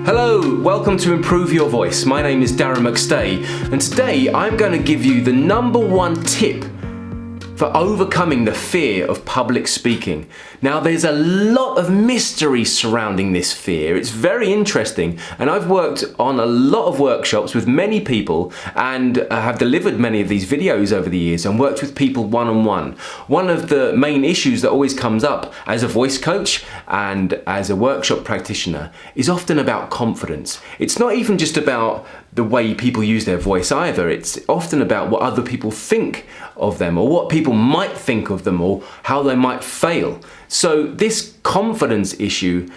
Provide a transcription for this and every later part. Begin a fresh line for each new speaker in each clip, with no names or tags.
Hello, welcome to Improve Your Voice. My name is Darren McStay, and today I'm going to give you the number one tip for overcoming the fear of public speaking. Now, there's a lot of mystery surrounding this fear. It's very interesting, and I've worked on a lot of workshops with many people and have delivered many of these videos over the years and worked with people one-on-one. One of the main issues that always comes up as a voice coach and as a workshop practitioner is often about confidence. It's not even just about the way people use their voice either. It's often about what other people think of them, or what people might think of them, or how they might fail. So this confidence issue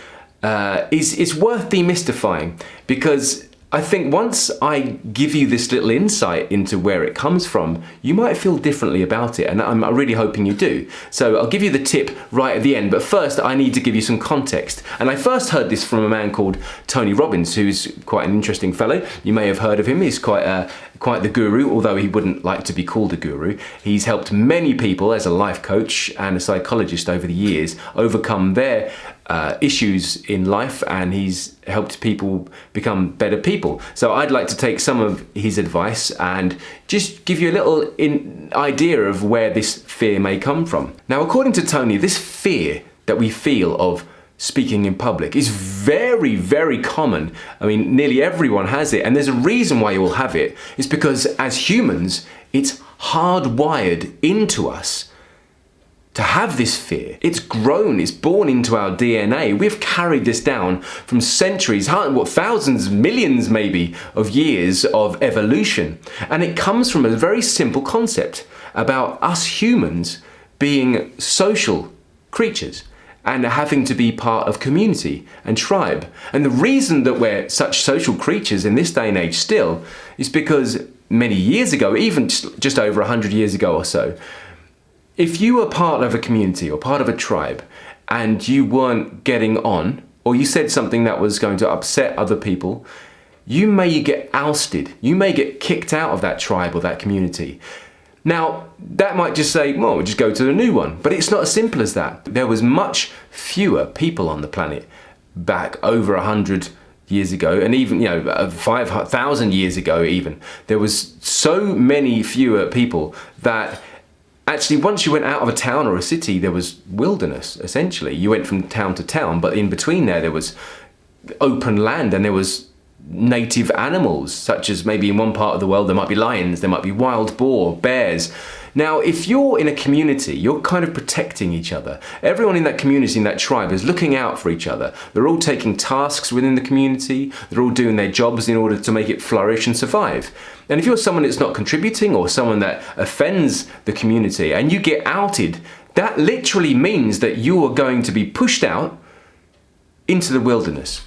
is worth demystifying, because I think once I give you this little insight into where it comes from, you might feel differently about it, and I'm really hoping you do. So I'll give you the tip right at the end, but first I need to give you some context. And I first heard this from a man called Tony Robbins, who's quite an interesting fellow. You may have heard of him. He's quite the guru, although he wouldn't like to be called a guru. He's helped many people as a life coach and a psychologist over the years overcome their issues in life, and he's helped people become better people. So I'd like to take some of his advice and just give you a little idea of where this fear may come from. Now, according to Tony, this fear that we feel of speaking in public is very, very common. I mean, nearly everyone has it, and there's a reason why you all have it. It's because as humans, it's hardwired into us to have this fear. It's grown, it's born into our DNA. We've carried this down from centuries, thousands, millions maybe, of years of evolution. And it comes from a very simple concept about us humans being social creatures and having to be part of community and tribe. And the reason that we're such social creatures in this day and age still is because many years ago, even just over 100 years ago or so, if you were part of a community or part of a tribe and you weren't getting on, or you said something that was going to upset other people, you may get ousted. You may get kicked out of that tribe or that community. Now, that might just say, well, we'll just go to a new one. But it's not as simple as that. There was much fewer people on the planet back over 100 years ago, and even 5,000 years ago even. There was so many fewer people that actually, once you went out of a town or a city, there was wilderness, essentially. You went from town to town, but in between there was open land, and there was native animals, such as maybe in one part of the world there might be lions, there might be wild boar, bears. Now, if you're in a community, you're kind of protecting each other. Everyone in that community, in that tribe, is looking out for each other. They're all taking tasks within the community. They're all doing their jobs in order to make it flourish and survive. And if you're someone that's not contributing, or someone that offends the community, and you get outed, that literally means that you are going to be pushed out into the wilderness.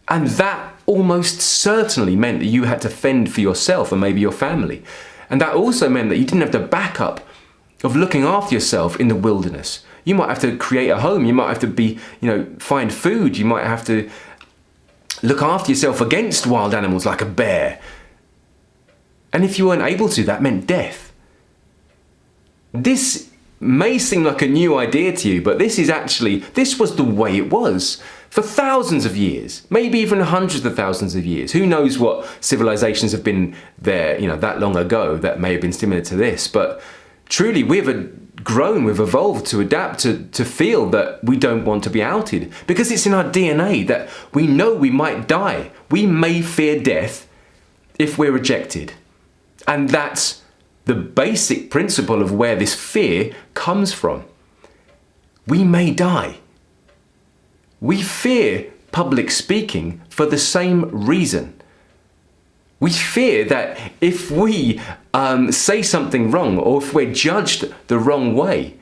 And that almost certainly meant that you had to fend for yourself and maybe your family. And that also meant that you didn't have the backup of looking after yourself in the wilderness. You might have to create a home. You might have to find food. You might have to look after yourself against wild animals like a bear. And if you weren't able to, that meant death. This may seem like a new idea to you, but this was the way it was for thousands of years, maybe even hundreds of thousands of years. Who knows what civilizations have been there, that long ago that may have been similar to this. But truly, we've evolved to adapt to feel that we don't want to be outed, because it's in our DNA that we know we might die. We may fear death if we're rejected. And that's the basic principle of where this fear comes from. We may die. We fear public speaking for the same reason. We fear that if we say something wrong, or if we're judged the wrong way,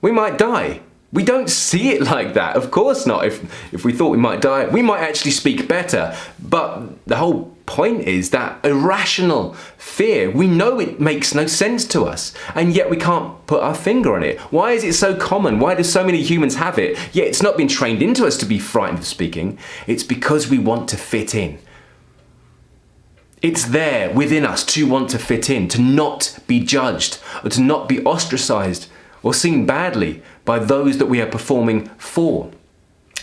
we might die. We don't see it like that. Of course not. If we thought we might die, we might actually speak better. But the whole point is that irrational fear. We know it makes no sense to us, and yet we can't put our finger on it. Why is it so common? Why do so many humans have it? Yet it's not been trained into us to be frightened of speaking. It's because we want to fit in. It's there within us to want to fit in, to not be judged, or to not be ostracized or seen badly by those that we are performing for.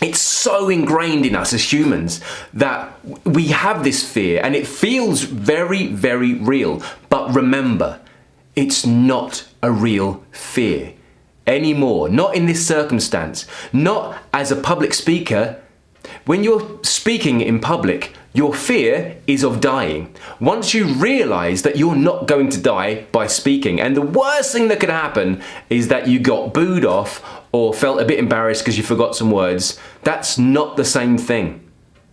It's so ingrained in us as humans that we have this fear, and it feels very, very real. But remember, it's not a real fear anymore. Not in this circumstance. Not as a public speaker. When you're speaking in public, your fear is of dying. Once you realize that you're not going to die by speaking, and the worst thing that could happen is that you got booed off or felt a bit embarrassed because you forgot some words, that's not the same thing.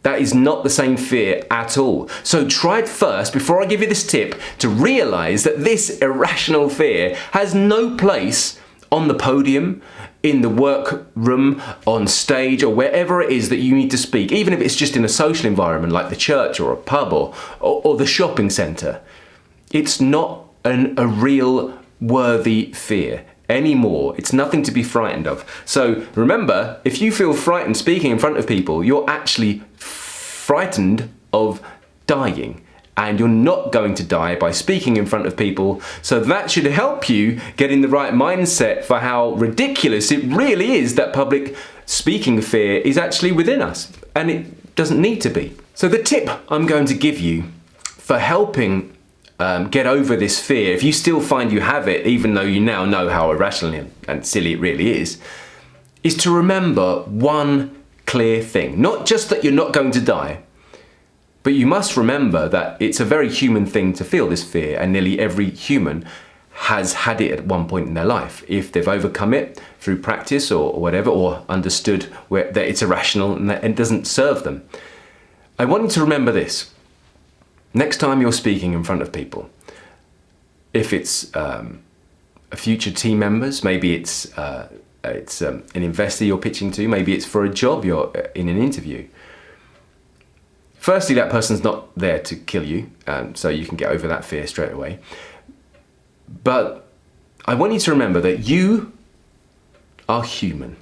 That is not the same fear at all. So try it first, before I give you this tip, to realize that this irrational fear has no place on the podium, in the workroom, on stage, or wherever it is that you need to speak, even if it's just in a social environment like the church or a pub or the shopping centre. It's not a real worthy fear anymore. It's nothing to be frightened of. So remember, if you feel frightened speaking in front of people, you're actually frightened of dying. And you're not going to die by speaking in front of people. So that should help you get in the right mindset for how ridiculous it really is that public speaking fear is actually within us. And it doesn't need to be. So the tip I'm going to give you for helping get over this fear, if you still find you have it, even though you now know how irrational and silly it really is to remember one clear thing. Not just that you're not going to die, but you must remember that it's a very human thing to feel this fear, and nearly every human has had it at one point in their life. If they've overcome it through practice or whatever, or understood that it's irrational and that it doesn't serve them. I want you to remember this. Next time you're speaking in front of people, if it's a future team members, maybe it's an investor you're pitching to, maybe it's for a job you're in an interview. Firstly, that person's not there to kill you, so you can get over that fear straight away. But I want you to remember that you are human.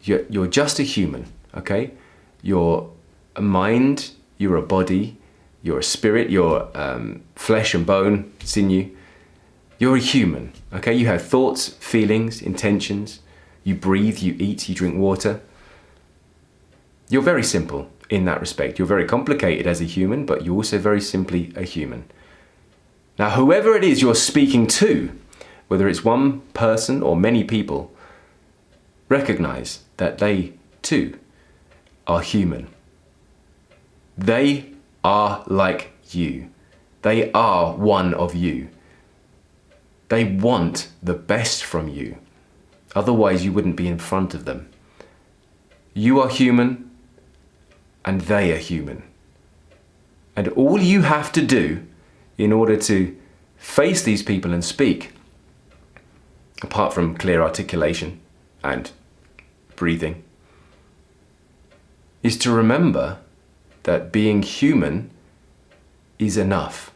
You're just a human, okay? You're a mind, you're a body, you're a spirit, you're flesh and bone, sinew. You're a human, okay? You have thoughts, feelings, intentions. You breathe, you eat, you drink water. You're very simple in that respect. You're very complicated as a human, but you're also very simply a human. Now, whoever it is you're speaking to, whether it's one person or many people, recognize that they too are human. They are like you. They are one of you. They want the best from you. Otherwise, you wouldn't be in front of them. You are human, and they are human. And all you have to do in order to face these people and speak, apart from clear articulation and breathing, is to remember that being human is enough.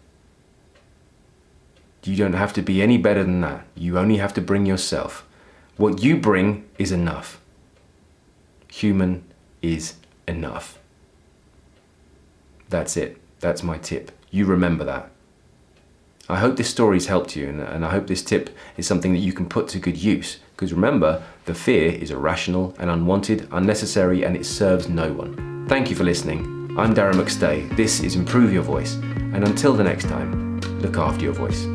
You don't have to be any better than that. You only have to bring yourself. What you bring is enough. Human is enough. That's it. That's my tip. You remember that. I hope this story's helped you, and I hope this tip is something that you can put to good use. Because remember, the fear is irrational and unwanted, unnecessary, and it serves no one. Thank you for listening. I'm Darren McStay. This is Improve Your Voice. And until the next time, look after your voice.